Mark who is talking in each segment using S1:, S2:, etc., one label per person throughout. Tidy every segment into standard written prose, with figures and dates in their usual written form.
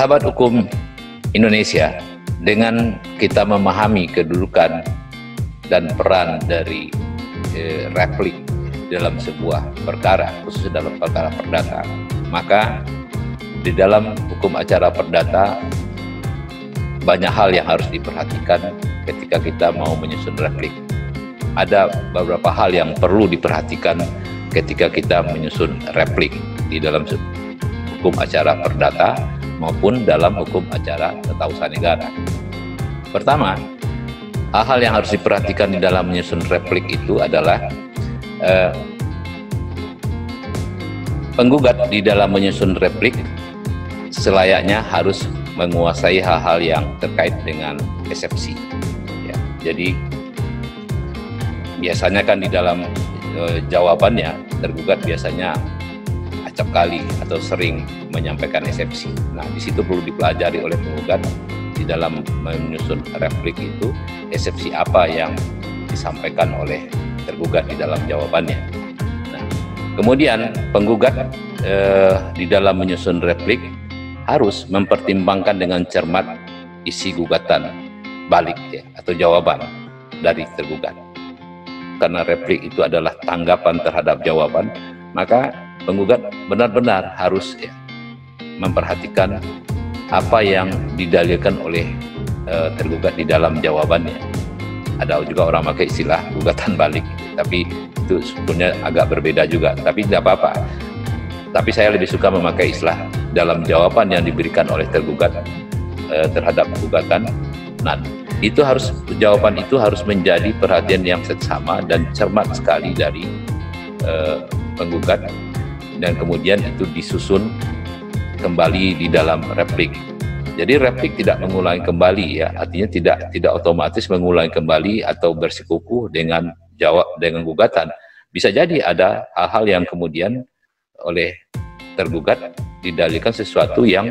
S1: Sahabat hukum Indonesia, dengan kita memahami kedudukan dan peran dari replik dalam sebuah perkara, khusus dalam perkara perdata, maka di dalam hukum acara perdata banyak hal yang harus diperhatikan ketika kita mau menyusun replik. Ada beberapa hal yang perlu diperhatikan ketika kita menyusun replik di dalam hukum acara perdata maupun dalam hukum acara tata usaha negara. Pertama, hal-hal yang harus diperhatikan di dalam menyusun replik itu adalah penggugat di dalam menyusun replik selayaknya harus menguasai hal-hal yang terkait dengan eksepsi. Ya, jadi biasanya kan di dalam jawabannya tergugat biasanya acap kali atau sering menyampaikan eksepsi. Nah, di situ perlu dipelajari oleh penggugat di dalam menyusun replik itu eksepsi apa yang disampaikan oleh tergugat di dalam jawabannya. Nah, kemudian penggugat di dalam menyusun replik harus mempertimbangkan dengan cermat isi gugatan balik ya, atau jawaban dari tergugat. Karena replik itu adalah tanggapan terhadap jawaban, maka penggugat benar-benar harus ya, memperhatikan apa yang didalilkan oleh tergugat di dalam jawabannya. Ada juga orang pakai istilah gugatan balik, tapi itu sebetulnya agak berbeda juga, tapi tidak apa-apa. Tapi saya lebih suka memakai istilah dalam jawaban yang diberikan oleh tergugat terhadap gugatan. Nah, itu harus, jawaban itu harus menjadi perhatian yang seksama dan cermat sekali dari penggugat, dan kemudian itu disusun kembali di dalam replik. Jadi replik tidak mengulangi kembali ya, artinya tidak otomatis mengulangi kembali atau bersikukuh dengan gugatan. Bisa jadi ada hal-hal yang kemudian oleh tergugat didalilkan sesuatu yang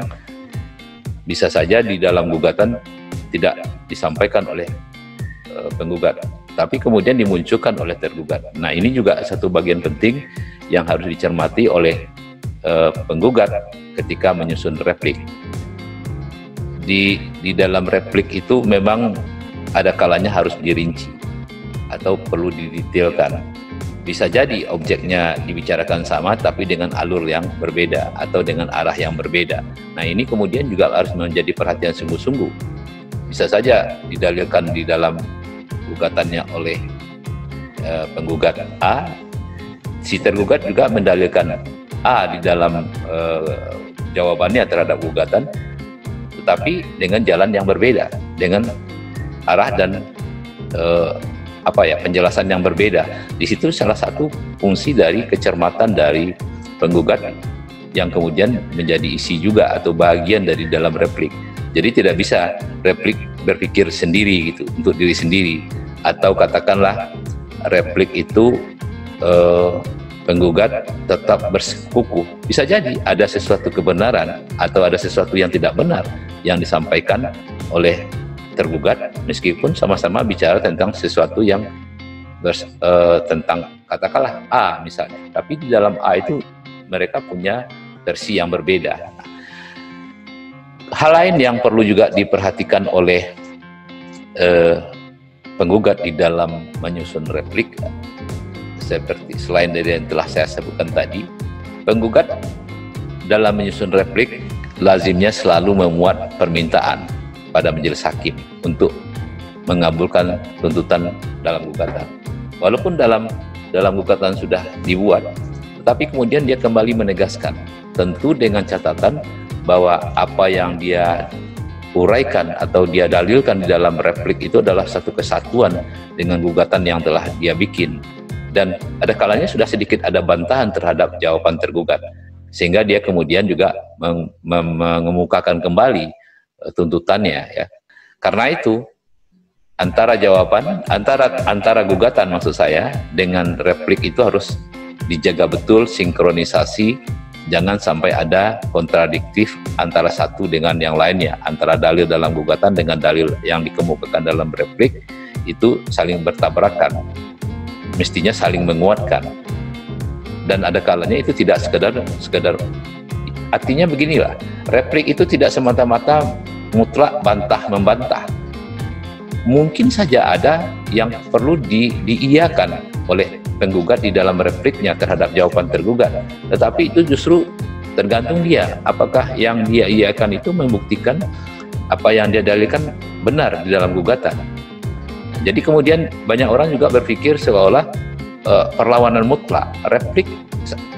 S1: bisa saja di dalam gugatan tidak disampaikan oleh penggugat, tapi kemudian dimunculkan oleh tergugat. Nah, ini juga satu bagian penting yang harus dicermati oleh penggugat ketika menyusun replik. Di dalam replik itu memang ada kalanya harus dirinci atau perlu didetailkan. Bisa jadi objeknya dibicarakan sama tapi dengan alur yang berbeda atau dengan arah yang berbeda. Nah, ini kemudian juga harus menjadi perhatian sungguh-sungguh. Bisa saja didalilkan di dalam gugatannya oleh penggugat A, si tergugat juga mendalilkan A di dalam jawabannya terhadap gugatan, tetapi dengan jalan yang berbeda, dengan arah dan penjelasan yang berbeda. Di situ salah satu fungsi dari kecermatan dari penggugat yang kemudian menjadi isi juga atau bagian dari dalam replik. Jadi tidak bisa replik berpikir sendiri gitu untuk diri sendiri, atau katakanlah replik itu penggugat tetap bersikukuh. Bisa jadi ada sesuatu kebenaran atau ada sesuatu yang tidak benar yang disampaikan oleh tergugat, meskipun sama-sama bicara tentang sesuatu yang tentang katakanlah A misalnya, tapi di dalam A itu mereka punya versi yang berbeda. Hal lain yang perlu juga diperhatikan oleh penggugat di dalam menyusun replik, seperti selain dari yang telah saya sebutkan tadi, penggugat dalam menyusun replik lazimnya selalu memuat permintaan pada majelis hakim untuk mengabulkan tuntutan dalam gugatan. Walaupun dalam gugatan sudah dibuat, tetapi kemudian dia kembali menegaskan, tentu dengan catatan bahwa apa yang dia uraikan atau dia dalilkan di dalam replik itu adalah satu kesatuan dengan gugatan yang telah dia bikin. Dan ada kalanya sudah sedikit ada bantahan terhadap jawaban tergugat, sehingga dia kemudian juga mengemukakan kembali tuntutannya ya. Karena itu antara gugatan maksud saya dengan replik itu harus dijaga betul sinkronisasi. Jangan sampai ada kontradiktif antara satu dengan yang lainnya, antara dalil dalam gugatan dengan dalil yang dikemukakan dalam replik itu saling bertabrakan, mestinya saling menguatkan. Dan ada kalanya itu tidak sekedar artinya beginilah, replik itu tidak semata-mata mutlak bantah-membantah. Mungkin saja ada yang perlu diiyakan oleh penggugat di dalam repliknya terhadap jawaban tergugat. Tetapi itu justru tergantung dia, apakah yang dia iyakan itu membuktikan apa yang dia dalilkan benar di dalam gugatan. Jadi kemudian banyak orang juga berpikir seolah perlawanan mutlak. Replik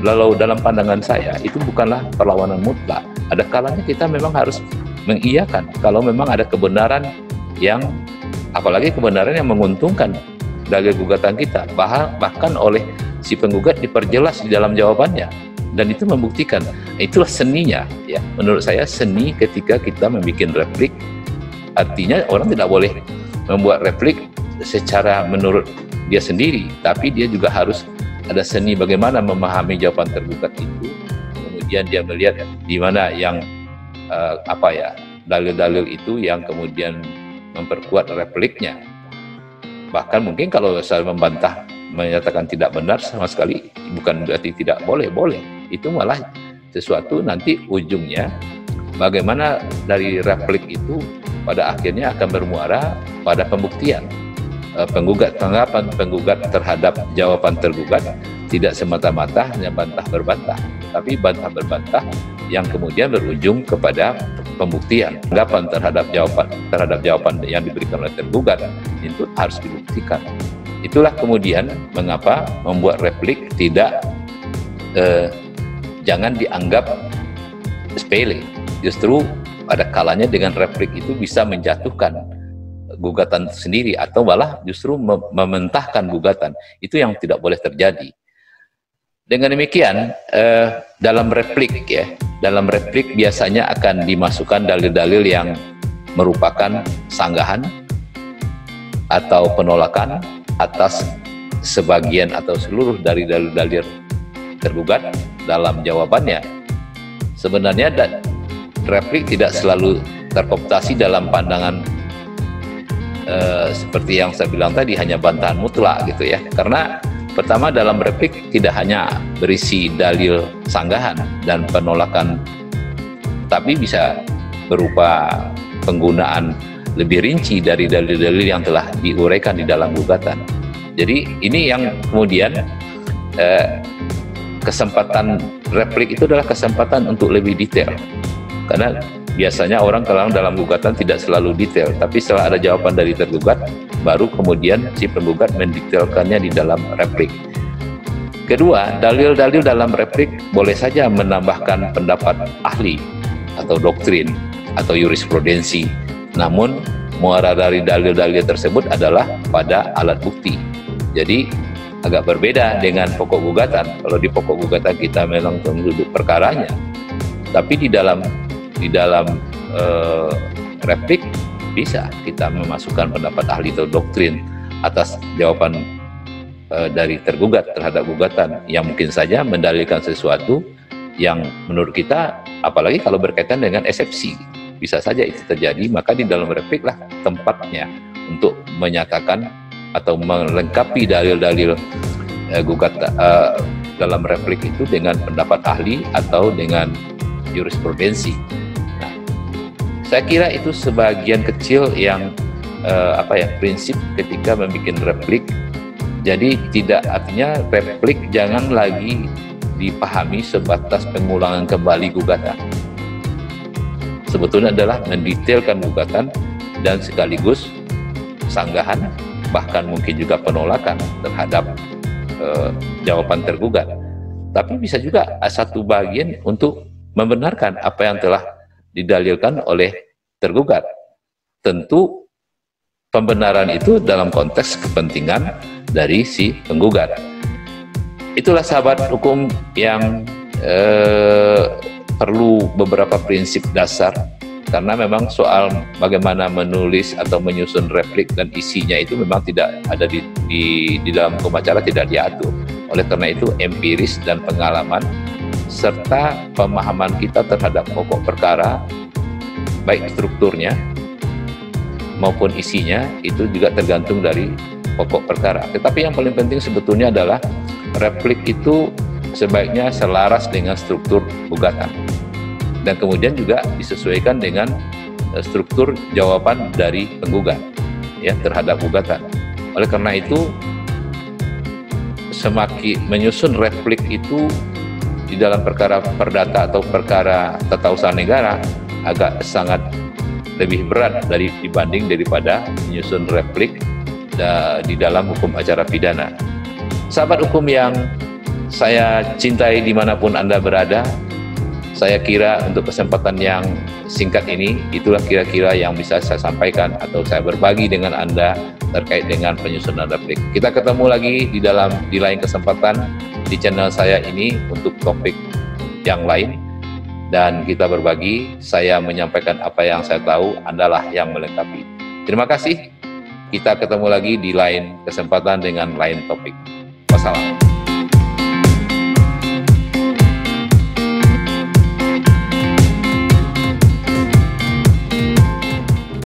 S1: lalu dalam pandangan saya itu bukanlah perlawanan mutlak. Ada kalanya kita memang harus mengiyakan kalau memang ada kebenaran yang, apalagi kebenaran yang menguntungkan dalil gugatan kita, bahkan oleh si penggugat diperjelas di dalam jawabannya, dan itu membuktikan. Itulah seninya, ya. Menurut saya seni ketika kita membuat replik. Artinya orang tidak boleh membuat replik secara menurut dia sendiri, tapi dia juga harus ada seni bagaimana memahami jawaban tergugat itu. Kemudian dia melihat di mana yang dalil-dalil itu yang kemudian memperkuat repliknya. Bahkan mungkin kalau saya membantah, menyatakan tidak benar sama sekali, bukan berarti tidak boleh. Itu malah sesuatu nanti ujungnya bagaimana dari replik itu pada akhirnya akan bermuara pada pembuktian. Tanggapan penggugat terhadap jawaban tergugat tidak semata-mata hanya bantah berbantah, tapi bantah berbantah yang kemudian berujung kepada pembuktian. Tanggapan terhadap jawaban yang diberikan oleh tergugat itu harus dibuktikan. Itulah kemudian mengapa membuat replik tidak jangan dianggap sepele. Justru ada kalanya dengan replik itu bisa menjatuhkan gugatan sendiri atau malah justru mementahkan gugatan. Itu yang tidak boleh terjadi. Dengan demikian dalam replik biasanya akan dimasukkan dalil-dalil yang merupakan sanggahan atau penolakan atas sebagian atau seluruh dari dalil-dalil tergugat dalam jawabannya. Sebenarnya replik tidak selalu terkooptasi dalam pandangan seperti yang saya bilang tadi, hanya bantahan mutlak gitu ya. Karena pertama, dalam replik tidak hanya berisi dalil sanggahan dan penolakan, tapi bisa berupa penggunaan lebih rinci dari dalil-dalil yang telah diuraikan di dalam gugatan. Jadi ini yang kemudian kesempatan replik itu adalah kesempatan untuk lebih detail. Karena biasanya orang kalau dalam gugatan tidak selalu detail, tapi setelah ada jawaban dari tergugat, baru kemudian si penggugat mendetailkannya di dalam replik. Kedua, dalil-dalil dalam replik boleh saja menambahkan pendapat ahli atau doktrin atau jurisprudensi. Namun muara dari dalil-dalil tersebut adalah pada alat bukti. Jadi agak berbeda dengan pokok gugatan. Kalau di pokok gugatan kita memang menduduk perkaranya, tapi di dalam replik bisa kita memasukkan pendapat ahli atau doktrin atas jawaban dari tergugat terhadap gugatan yang mungkin saja mendalilkan sesuatu yang menurut kita, apalagi kalau berkaitan dengan eksepsi, bisa saja itu terjadi. Maka di dalam replik lah tempatnya untuk menyatakan atau melengkapi dalil-dalil gugatan dalam replik itu dengan pendapat ahli atau dengan jurisprudensi. Nah, saya kira itu sebagian kecil yang prinsip ketika membuat replik. Jadi tidak, artinya replik jangan lagi dipahami sebatas pengulangan kembali gugatan. Sebetulnya adalah mendetailkan gugatan dan sekaligus sanggahan, bahkan mungkin juga penolakan terhadap jawaban tergugat. Tapi bisa juga satu bagian untuk membenarkan apa yang telah didalilkan oleh tergugat. Tentu pembenaran itu dalam konteks kepentingan dari si penggugat. Itulah sahabat hukum yang perlu beberapa prinsip dasar, karena memang soal bagaimana menulis atau menyusun replik dan isinya itu memang tidak ada di dalam hukum acara, tidak diatur. Oleh karena itu empiris dan pengalaman serta pemahaman kita terhadap pokok perkara, baik strukturnya maupun isinya, itu juga tergantung dari pokok perkara. Tetapi yang paling penting sebetulnya adalah replik itu sebaiknya selaras dengan struktur gugatan. dan kemudian juga disesuaikan dengan struktur jawaban dari penggugat ya terhadap gugatan. Oleh karena itu, semakin menyusun replik itu di dalam perkara perdata atau perkara tata usaha negara agak sangat lebih berat dibanding daripada menyusun replik di dalam hukum acara pidana. Sahabat hukum yang saya cintai dimanapun Anda berada, saya kira untuk kesempatan yang singkat ini, itulah kira-kira yang bisa saya sampaikan atau saya berbagi dengan Anda terkait dengan penyusunan replik. Kita ketemu lagi di lain kesempatan di channel saya ini untuk topik yang lain, dan kita berbagi. Saya menyampaikan apa yang saya tahu, Andalah yang melengkapi. Terima kasih. Kita ketemu lagi di lain kesempatan dengan lain topik. Wassalam.